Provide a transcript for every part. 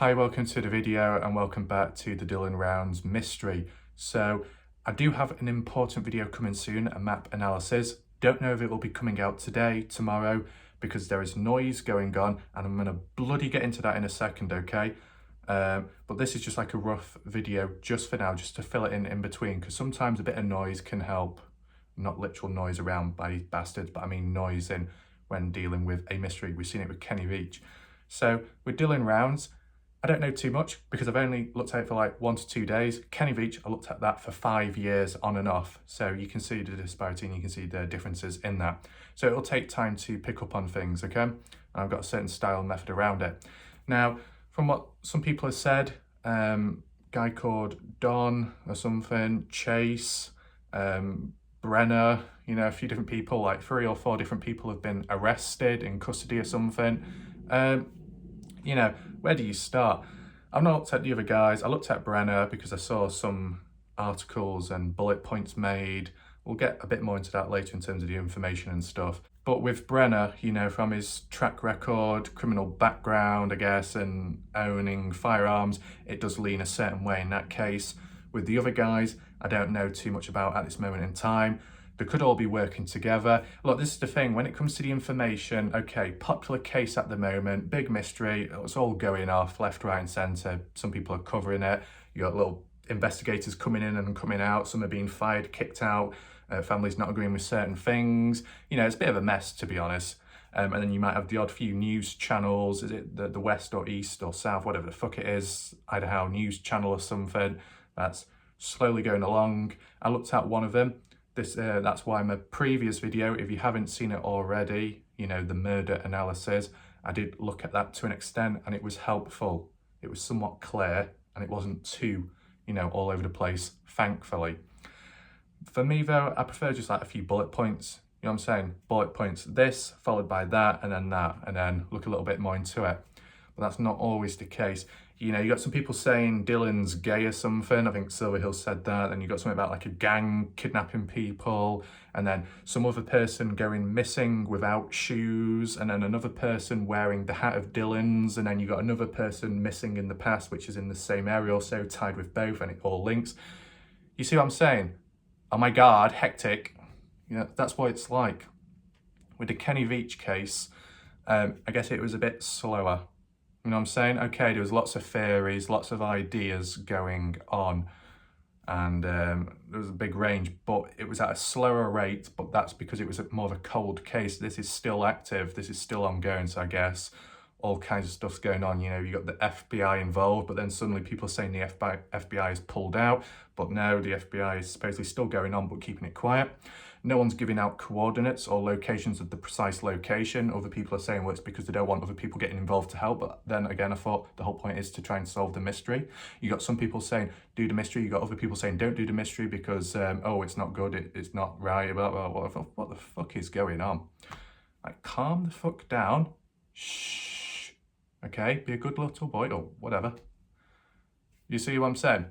Hi, welcome to the video and welcome back to the Dylan Rounds mystery. So I do have an important video coming soon, a map analysis. Don't know if it will be coming out today, tomorrow, because there is noise going on and I'm gonna bloody get into that in a second, okay? But this is just like a rough video just for now, just to fill it in between, because sometimes a bit of noise can help. Not literal noise around by these bastards, but I mean noise in when dealing with a mystery. We've seen it with Kenny Veach. So with Dylan Rounds, I don't know too much because I've only looked at it for like 1 to 2 days. Kenny Veach, I looked at that for 5 years on and off. So you can see the disparity and you can see the differences in that. So it'll take time to pick up on things, okay? And I've got a certain style and method around it. Now, from what some people have said, guy called Don or something, Chase, Brenner, you know, a few different people, like 3 or 4 different people have been arrested in custody or something. You know, where do you start? I've not looked at the other guys. I looked at Brenner because I saw some articles and bullet points made. We'll get a bit more into that later in terms of the information and stuff. But with Brenner, you know, from his track record, criminal background, I guess, and owning firearms, it does lean a certain way in that case. With the other guys, I don't know too much about at this moment in time. They could all be working together. Look, this is the thing, when it comes to the information, okay, popular case at the moment, big mystery, it's all going off left, right and centre. Some people are covering it. You got little investigators coming in and coming out. Some are being fired, kicked out. Families not agreeing with certain things. You know, it's a bit of a mess, to be honest. And then you might have the odd few news channels. Is it the West or East or South, whatever the fuck it is, Idaho News Channel or something, that's slowly going along. I looked at one of them. That's why my previous video, if you haven't seen it already, you know, the murder analysis, I did look at that to an extent and it was helpful. It was somewhat clear and it wasn't too, you know, all over the place, thankfully. For me though, I prefer just like a few bullet points. You know what I'm saying? Bullet points, this, followed by that, and then look a little bit more into it. But that's not always the case. You know, you got some people saying Dylan's gay or something. I think Silverhill said that. And you got something about like a gang kidnapping people. And then some other person going missing without shoes. And then another person wearing the hat of Dylan's. And then you got another person missing in the past, which is in the same area also, tied with both, and it all links. You see what I'm saying? Oh my God, hectic. You know, that's what it's like. With the Kenny Veach case, I guess it was a bit slower. You know what I'm saying? Okay, there was lots of theories, lots of ideas going on, and there was a big range, but it was at a slower rate, but that's because it was more of a cold case. This is still active, this is still ongoing, so I guess all kinds of stuff's going on. You know, you got the FBI involved, but then suddenly people are saying the FBI is pulled out, but no, the FBI is supposedly still going on, but keeping it quiet. No one's giving out coordinates or locations of the precise location. Other people are saying, well, it's because they don't want other people getting involved to help. But then again, I thought the whole point is to try and solve the mystery. You got some people saying, do the mystery. You got other people saying, don't do the mystery because, oh, it's not good. It's not right. Blah, blah, blah. What the fuck is going on? Like, calm the fuck down. Shh. Okay, be a good little boy or whatever. You see what I'm saying?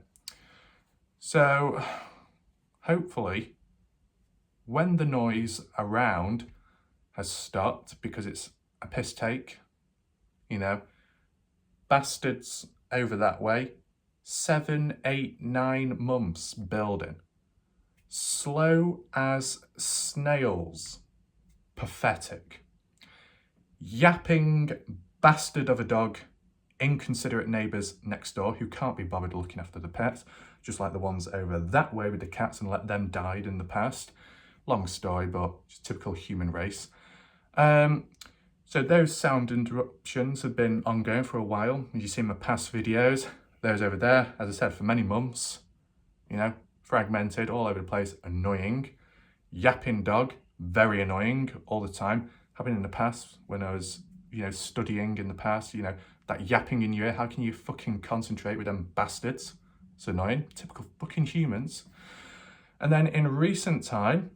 So, hopefully, when the noise around has stopped, because it's a piss take, you know, bastards over that way, 7, 8, 9 months building. Slow as snails. Pathetic. Yapping bastard of a dog, inconsiderate neighbours next door who can't be bothered looking after the pets, just like the ones over that way with the cats and let them died in the past. Long story, but just typical human race. So those sound interruptions have been ongoing for a while. As you see in my past videos, those over there, as I said, for many months, you know, fragmented, all over the place, annoying. Yapping dog, very annoying all the time. Happened in the past when I was, you know, studying in the past, you know, that yapping in your ear. How can you fucking concentrate with them bastards? It's annoying, typical fucking humans. And then in recent time,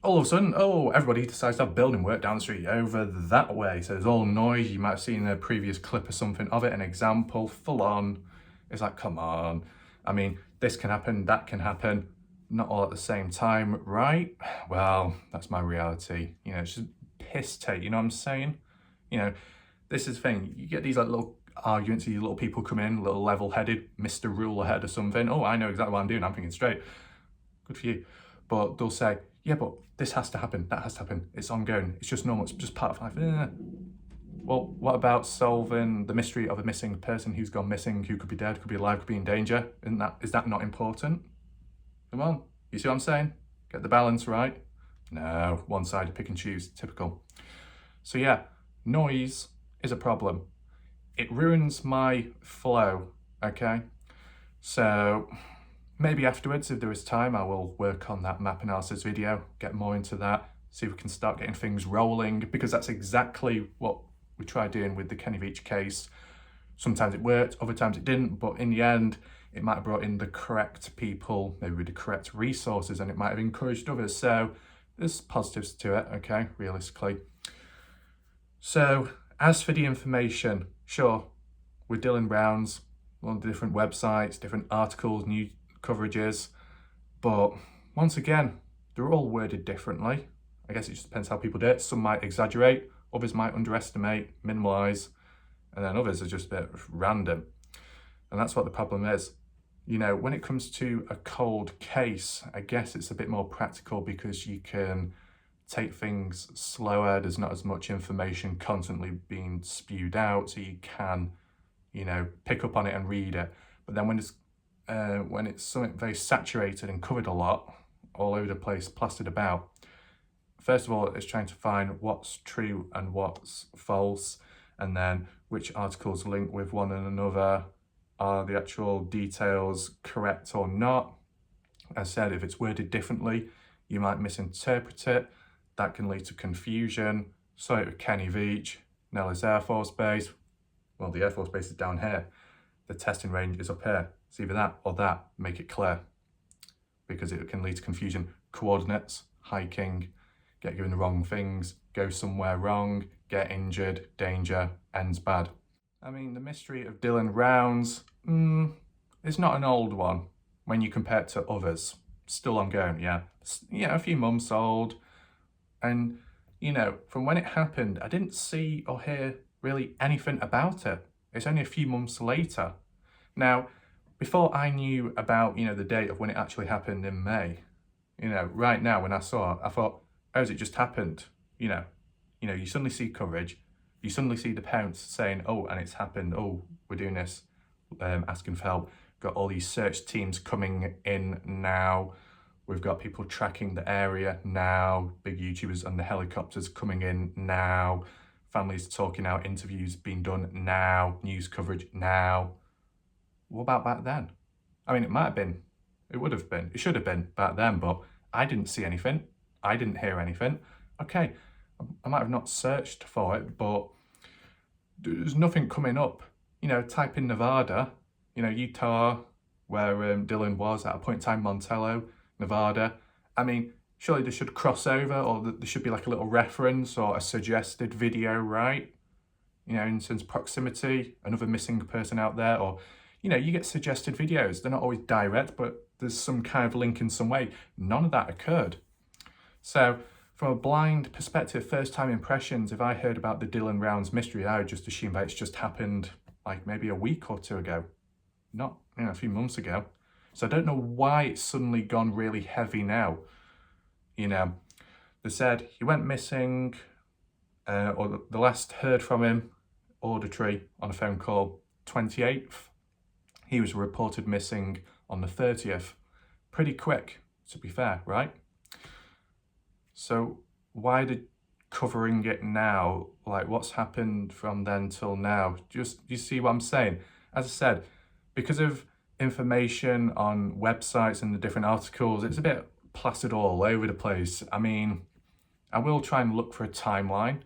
all of a sudden, oh, everybody decides to have building work down the street over that way. So there's all noise. You might have seen a previous clip or something of it, an example, full on. It's like, come on. I mean, this can happen, that can happen, not all at the same time, right? Well, that's my reality. You know, it's just piss take, you know what I'm saying? You know, this is the thing. You get these like little arguments, these little people come in, little level-headed, Mr. Rule Ahead or something. Oh, I know exactly what I'm doing, I'm thinking straight. Good for you. But they'll say, yeah, but this has to happen, that has to happen, it's ongoing, it's just normal, it's just part of life. Well, what about solving the mystery of a missing person who's gone missing, who could be dead, could be alive, could be in danger? Is that not important? Come on, you see what I'm saying? Get the balance right. No, one-sided pick and choose, typical. So yeah, noise is a problem. It ruins my flow, okay? So maybe afterwards, if there is time, I will work on that map analysis video, get more into that, see if we can start getting things rolling, because that's exactly what we tried doing with the Kenny Veach case. Sometimes it worked, other times it didn't, but in the end, it might have brought in the correct people, maybe with the correct resources, and it might have encouraged others. So there's positives to it, okay, realistically. So as for the information, sure, we're dealing rounds on different websites, different articles, news coverages, but once again, they're all worded differently. I guess it just depends how people do it. Some might exaggerate, others might underestimate, minimalise, and then others are just a bit random. And that's what the problem is. You know, when it comes to a cold case, I guess it's a bit more practical because you can take things slower. There's not as much information constantly being spewed out, so you can, you know, pick up on it and read it. But then when it's something very saturated and covered a lot, all over the place, plastered about, first of all, it's trying to find what's true and what's false, and then which articles link with one another. Are the actual details correct or not? As I said, if it's worded differently, you might misinterpret it. That can lead to confusion. So with Kenny Veach, Nellis Air Force Base, well, the Air Force Base is down here. The testing range is up here. It's either that or that, make it clear. Because it can lead to confusion. Coordinates, hiking, get given the wrong things, go somewhere wrong, get injured, danger, ends bad. I mean, the mystery of Dylan Rounds is not an old one when you compare it to others. Still ongoing, yeah. You know, a few months old. And, you know, from when it happened, I didn't see or hear really anything about it. It's only a few months later. Now, before I knew about, you know, the date of when it actually happened in May, you know, right now when I saw it, I thought, oh, has it just happened? You know, you suddenly see coverage. You suddenly see the parents saying, oh, and it's happened, oh, we're doing this, asking for help. Got all these search teams coming in now. We've got people tracking the area now, big YouTubers and the helicopters coming in now, families talking out, interviews being done now, news coverage now. What about back then? I mean, it might have been, it would have been, it should have been back then, but I didn't see anything. I didn't hear anything. Okay, I might have not searched for it, but there's nothing coming up. You know, type in Nevada, you know, Utah, where Dylan was at a point in time, Montello, Nevada. I mean, surely there should cross over, or there should be like a little reference or a suggested video, right? You know, in terms of proximity, another missing person out there, or, you know, you get suggested videos. They're not always direct, but there's some kind of link in some way. None of that occurred. So, from a blind perspective, first-time impressions, if I heard about the Dylan Rounds mystery, I would just assume that it's just happened like maybe a week or two ago, not, you know, a few months ago. So I don't know why it's suddenly gone really heavy now. You know, they said he went missing, or the last heard from him, auditory, on a phone call, 28th. He was reported missing on the 30th. Pretty quick, to be fair, right? So why the covering it now? Like, what's happened from then till now? Just, you see what I'm saying? As I said, because of information on websites and the different articles, it's a bit plastered all over the place. I mean, I will try and look for a timeline.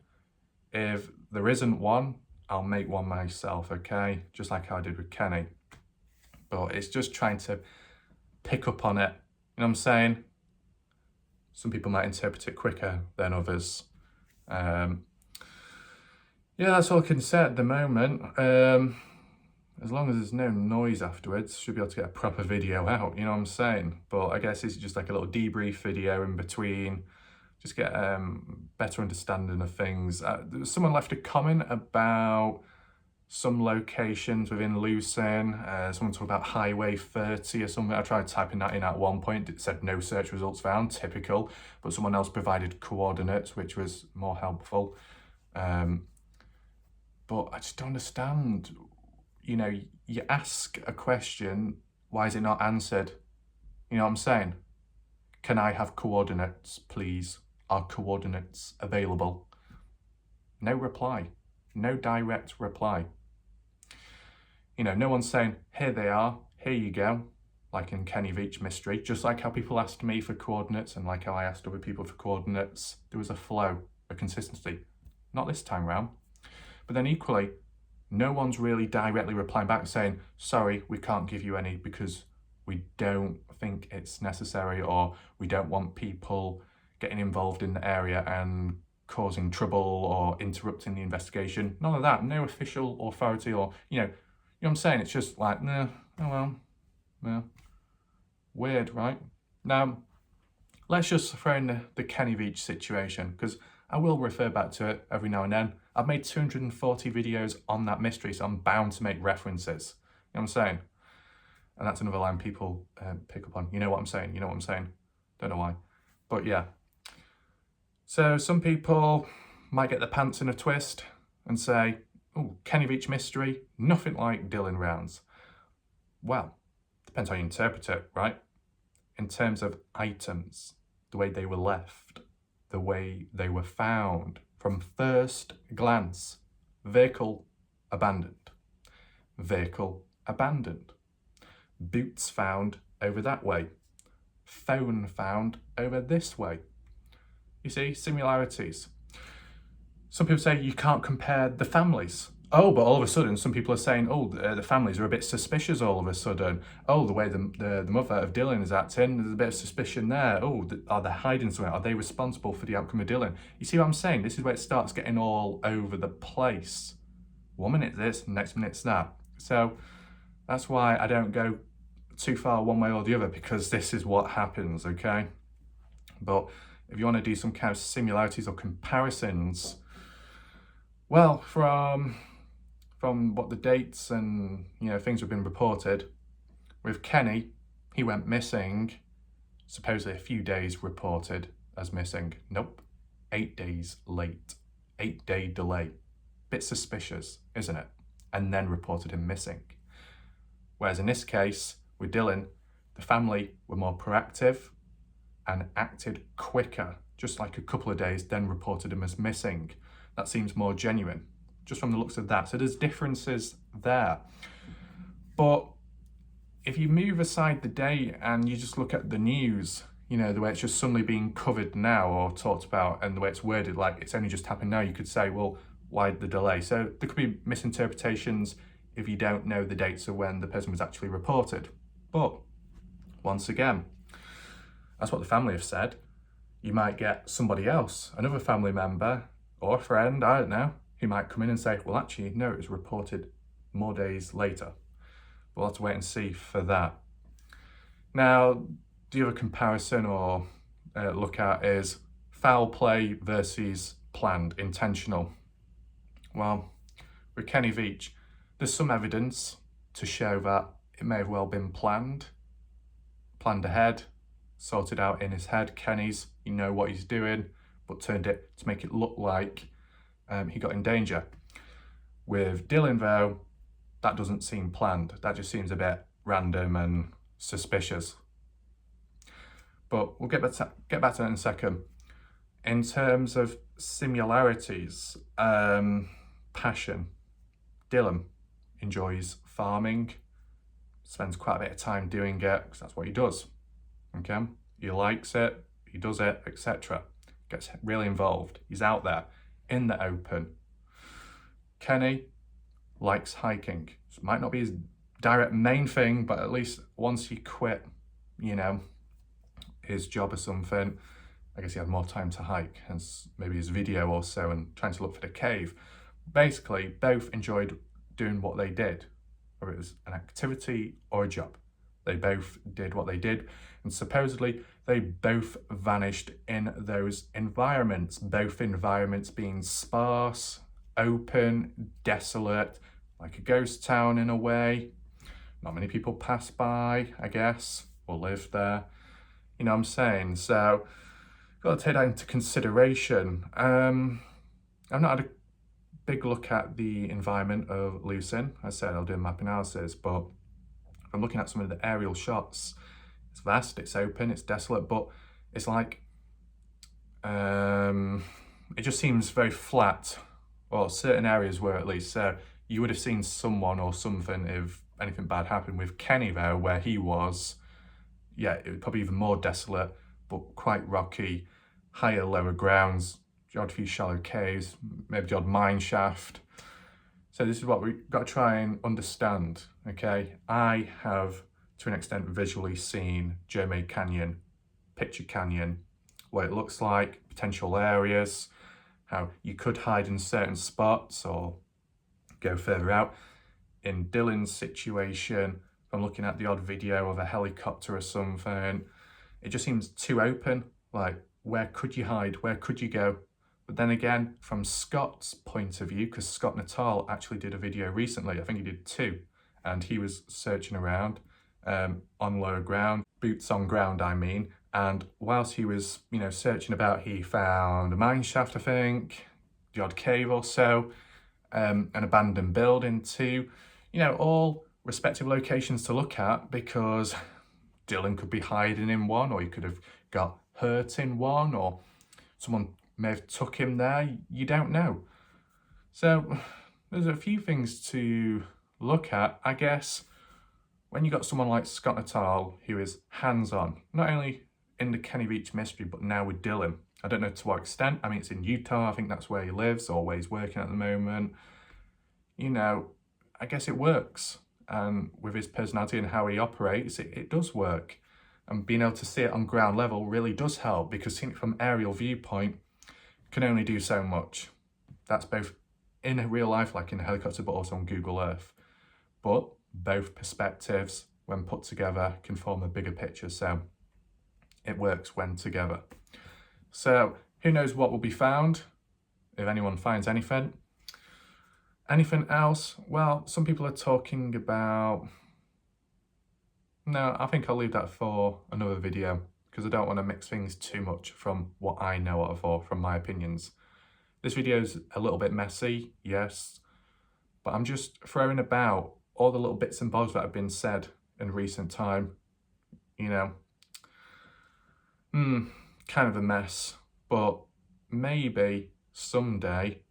If there isn't one, I'll make one myself, okay? Just like I did with Kenny. But it's just trying to pick up on it. You know what I'm saying? Some people might interpret it quicker than others. Yeah, that's all I can say at the moment. As long as there's no noise afterwards, should be able to get a proper video out, you know what I'm saying? But I guess it's just like a little debrief video in between, just get better understanding of things. Someone left a comment about some locations within Lucerne. Someone talked about Highway 30 or something. I tried typing that in at one point. It said no search results found, typical. But someone else provided coordinates, which was more helpful. But I just don't understand. You know, you ask a question, why is it not answered? You know what I'm saying? Can I have coordinates, please? Are coordinates available? No reply. No direct reply. You know, no one's saying, here they are, here you go, like in Kenny Veach mystery. Just like how people asked me for coordinates and like how I asked other people for coordinates, there was a flow, a consistency. Not this time round. But then equally, no one's really directly replying back saying, sorry, we can't give you any because we don't think it's necessary, or we don't want people getting involved in the area and causing trouble or interrupting the investigation. None of that. No official authority, or, you know what I'm saying? It's just like, nah, oh well, no. Weird, right? Now, let's just throw in the Kenny Veach situation, because I will refer back to it every now and then. I've made 240 videos on that mystery, so I'm bound to make references. You know what I'm saying? And that's another line people pick up on. You know what I'm saying? You know what I'm saying? Don't know why. But yeah. So some people might get their pants in a twist and say, oh, Kenny Veach mystery, nothing like Dylan Rounds. Well, depends how you interpret it, right? In terms of items, the way they were left, the way they were found, from first glance, vehicle abandoned, vehicle abandoned, boots found over that way, phone found over this way. You see, similarities. Some people say you can't compare the families. Oh, but all of a sudden, some people are saying, oh, the families are a bit suspicious all of a sudden. Oh, the way the mother of Dylan is acting, there's a bit of suspicion there. Oh, are they hiding somewhere? Are they responsible for the outcome of Dylan? You see what I'm saying? This is where it starts getting all over the place. 1 minute this, next minute it's that. So that's why I don't go too far one way or the other, because this is what happens, okay? But if you want to do some kind of similarities or comparisons, well, from what the dates and, you know, things have been reported, with Kenny, he went missing, supposedly a few days reported as missing. Nope, 8 days late, 8-day delay. Bit suspicious, isn't it? And then reported him missing. Whereas in this case, with Dylan, the family were more proactive and acted quicker, just like a couple of days, then reported him as missing. That seems more genuine, just from the looks of that. So there's differences there. But if you move aside the date and you just look at the news, you know, the way it's just suddenly being covered now or talked about, and the way it's worded, like it's only just happened now, you could say, well, why the delay? So there could be misinterpretations if you don't know the dates of when the person was actually reported. But once again, that's what the family have said. You might get somebody else, another family member or a friend, I don't know, who might come in and say, well, actually, no, it was reported more days later. We'll have to wait and see for that. Now, the other comparison or look at is foul play versus planned, intentional. Well, with Kenny Veach, there's some evidence to show that it may have well been planned ahead, sorted out in his head. Kenny's, you know what he's doing, but turned it to make it look like he got in danger. With Dylan, though, that doesn't seem planned. That just seems a bit random and suspicious. But we'll get back to that in a second. In terms of similarities, passion. Dylan enjoys farming, spends quite a bit of time doing it because that's what he does. Okay, he likes it, he does it, etc. Gets really involved. He's out there in the open. Kenny likes hiking. So it might not be his direct main thing, but at least once he quit, you know, his job or something, I guess he had more time to hike, hence maybe his video or so, and trying to look for the cave. Basically, both enjoyed doing what they did, whether it was an activity or a job. They both did what they did, and supposedly they both vanished in those environments, both environments being sparse, open, desolate, like a ghost town in a way. Not many people pass by, I guess, or live there. You know what I'm saying? So, got to take that into consideration. I've not had a big look at the environment of Lucin. As I said, I'll do a map analysis, but I'm looking at some of the aerial shots. It's vast, it's open, it's desolate, but it's like, it just seems very flat. Well, certain areas were at least. So you would have seen someone or something if anything bad happened. With Kenny though, where he was, yeah, it was probably even more desolate, but quite rocky, higher, lower grounds, the odd few shallow caves, maybe the odd mine shaft. So this is what we've got to try and understand, okay? I have, to an extent, visually seen Jermaine Canyon, Picture Canyon, what it looks like, potential areas, how you could hide in certain spots or go further out. In Dylan's situation, if I'm looking at the odd video of a helicopter or something, it just seems too open. Like, where could you hide? Where could you go? But then again, from Scott's point of view, because Scott Natal actually did a video recently, I think he did 2, and he was searching around on lower ground, boots on ground, I mean. And whilst he was, you know, searching about, he found a mine shaft, I think, the odd cave or so, an abandoned building too. You know, all respective locations to look at, because Dylan could be hiding in one, or he could have got hurt in one, or someone may have took him there. You don't know. So there's a few things to look at, I guess. When you got someone like Scott Natal, who is hands-on, not only in the Kenny Beach mystery, but now with Dylan. I don't know to what extent. I mean, it's in Utah. I think that's where he lives, or where he's working at the moment. You know, I guess it works. And with his personality and how he operates, it does work. And being able to see it on ground level really does help, because seeing it from aerial viewpoint can only do so much. That's both in real life, like in a helicopter, but also on Google Earth. But both perspectives, when put together, can form a bigger picture. So it works when together. So who knows what will be found, if anyone finds anything. Anything else? Well, some people are talking about... No, I think I'll leave that for another video, because I don't want to mix things too much from what I know of, or from my opinions. This video's a little bit messy, yes, but I'm just throwing about all the little bits and bobs that have been said in recent time. You know, kind of a mess, but maybe someday,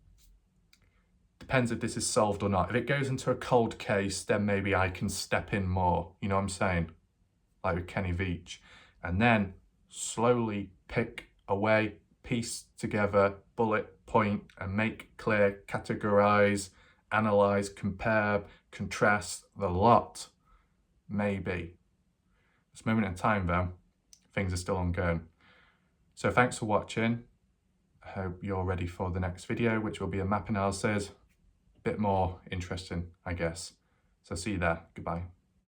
depends if this is solved or not. If it goes into a cold case, then maybe I can step in more, you know what I'm saying? Like with Kenny Beach. And then slowly pick away, piece together, bullet point, and make clear, categorize, analyze, compare, contrast the lot. Maybe. This moment in time though, things are still ongoing. So thanks for watching. I hope you're ready for the next video, which will be a map analysis. Bit more interesting, I guess. So see you there. Goodbye.